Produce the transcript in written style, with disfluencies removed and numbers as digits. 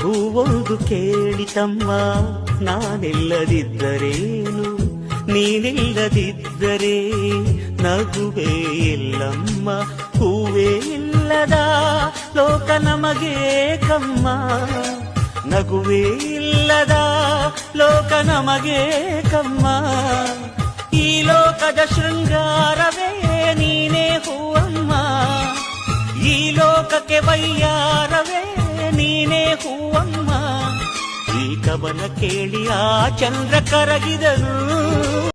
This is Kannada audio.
ಹೂವೊಂದು ಕೇಳಿತಮ್ಮ, ನಾನಿಲ್ಲದಿದ್ದರೇನು, ನೀನಿಲ್ಲದಿದ್ದರೆ ನಗುವೇ ಇಲ್ಲಮ್ಮ. ಹೂವೇ ಇಲ್ಲದ ಲೋಕ ನಮಗೆ ಕಮ್ಮ, ನಗುವೇ ಇಲ್ಲದ ಲೋಕ ನಮಗೆ ಕಮ್ಮ. ಈ ಲೋಕದ ಶೃಂಗಾರವೇ ನೀನೇ ಹೂವಮ್ಮ, ಈ ಲೋಕಕ್ಕೆ ವೈಯಾರವೇ ನೀನೇ ಹೂವಮ್ಮ. ಈ ಕವನ ಕೇಳಿ ಆ ಚಂದ್ರ ಕರಗಿದನು.